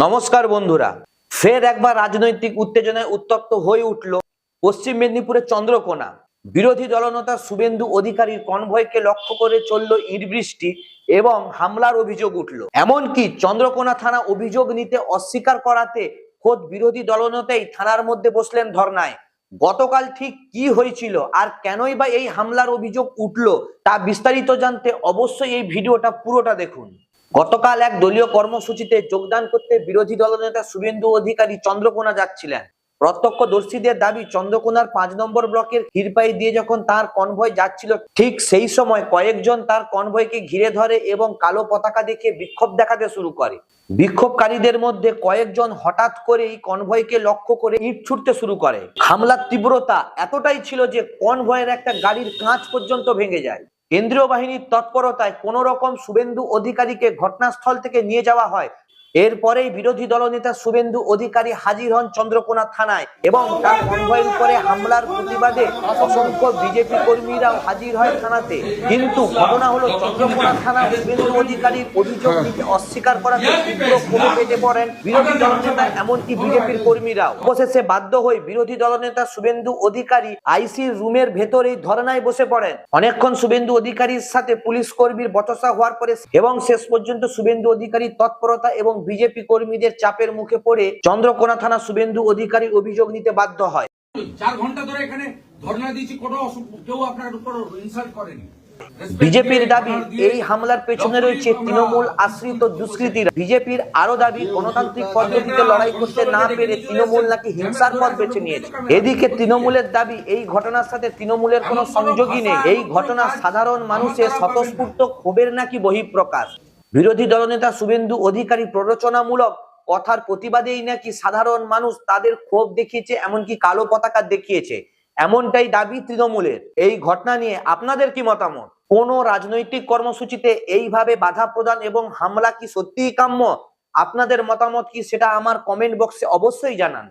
নমস্কার বন্ধুরা, ফের একবার রাজনৈতিক উত্তেজনায় উত্তপ্ত হয়ে উঠল পশ্চিম মেদিনীপুরের চন্দ্রকোনা। বিরোধী দলনেতা শুভেন্দু অধিকারীর কনভয়কে লক্ষ্য করে চলল ইট বৃষ্টি এবং হামলার অভিযোগ উঠল। এমনকি চন্দ্রকোনা থানা অভিযোগ নিতে অস্বীকার করাতে খোদ বিরোধী দলনেতাই থানার মধ্যে বসলেন ধর্নায়। গতকাল ঠিক কি হয়েছিল আর কেনই বা এই হামলার অভিযোগ উঠল তা বিস্তারিত জানতে অবশ্যই এই ভিডিওটা পুরোটা দেখুন। গতকাল এক দলীয় কর্মসূচিতে যোগদান করতে বিরোধী দলনেতা শুভেন্দু অধিকারী চন্দ্রকোনা যাচ্ছিলেন। প্রত্যক্ষদর্শীদের দাবি, চন্দ্রকোনার 5 নম্বর ব্লকের ক্ষীরপাই দিয়ে যখন তার কনভয় যাচ্ছিল, ঠিক সেই সময় কয়েকজন তার কনভয়কে ঘিরে ধরে এবং কালো পতাকা দেখে বিক্ষোভ দেখাতে শুরু করে। বিক্ষোভকারীদের মধ্যে কয়েকজন হঠাৎ করে এই কনভয়কে লক্ষ্য করে ইট ছুটতে শুরু করে। হামলার তীব্রতা এতটাই ছিল যে কনভয়ের একটা গাড়ির কাঁচ পর্যন্ত ভেঙে যায়। কেন্দ্রীয় বাহিনীর তৎপরতায় কোন রকম শুভেন্দু অধিকারীকে ঘটনাস্থল থেকে নিয়ে যাওয়া হয়। এরপরেই বিরোধী দলনেতা শুভেন্দু অধিকারী হাজির হন চন্দ্রকোনা থানায় এবং তার কনভয়ের উপরে হামলার প্রতিবাদে অসংখ্য বিজেপি কর্মীরাও হাজির হয় থানাতে। কিন্তু ঘটনা হলো, চন্দ্রকোনা থানা শুভেন্দু অধিকারীর অভিযোগ নিতে অস্বীকার করাতে তীব্র ক্ষোভে ফেটে পড়েন বিরোধী দলনেতা, এমনকি বিজেপির কর্মীরাও। অবশেষে বাধ্য হয়ে বিরোধী দলনেতা শুভেন্দু অধিকারী আইসির রুমের ভেতরেই ধর্নায় বসে পড়েন। অনেকক্ষণ শুভেন্দু অধিকারীর সাথে পুলিশ কর্মীর বচসা হওয়ার পরে এবং শেষ পর্যন্ত শুভেন্দু অধিকারীর তৎপরতা এবং বিজেপি কর্মীদের চাপের মুখে পড়ে চন্দ্রকোনা থানা শুভেন্দু অধিকারী অভিযোগ নিতে বাধ্য হয়। 4 ঘন্টা ধরে এখানে ধর্ণা দিয়েছি, কোনো কেউ আপনার উপর ইনসাল্ট করেনি। বিজেপির দাবি, এই হামলার পেছনে রয়েছে তৃণমূল আশ্রিত দুষ্কৃতীরা। বিজেপির আরো দাবি, গণতান্ত্রিক পদ্ধতিতে লড়াই করতে না পেরে তৃণমূল নাকি হিংসার পথ বেছে নিয়েছে। এদিকে তৃণমূলের দাবি, এই ঘটনার সাথে তৃণমূলের কোনো সংযোগই নেই। এই ঘটনা সাধারণ মানুষের স্বতঃস্ফূর্ত ক্ষোভের নাকি বহিঃপ্রকাশ। বিরোধী দলনেতা শুভেন্দু অধিকারী প্ররোচনামূলক কথার প্রতিবাদেই নাকি সাধারণ মানুষ তাদের ক্ষোভ দেখিয়েছে, এমনকি কালো পতাকা দেখিয়েছে, এমনটাই দাবি তৃণমূলের। এই ঘটনা নিয়ে আপনাদের কি মতামত? কোন রাজনৈতিক কর্মসূচিতে এইভাবে বাধা প্রদান এবং হামলা কি সত্যিই কাম্য? আপনাদের মতামত কি সেটা আমার কমেন্ট বক্সে অবশ্যই জানান।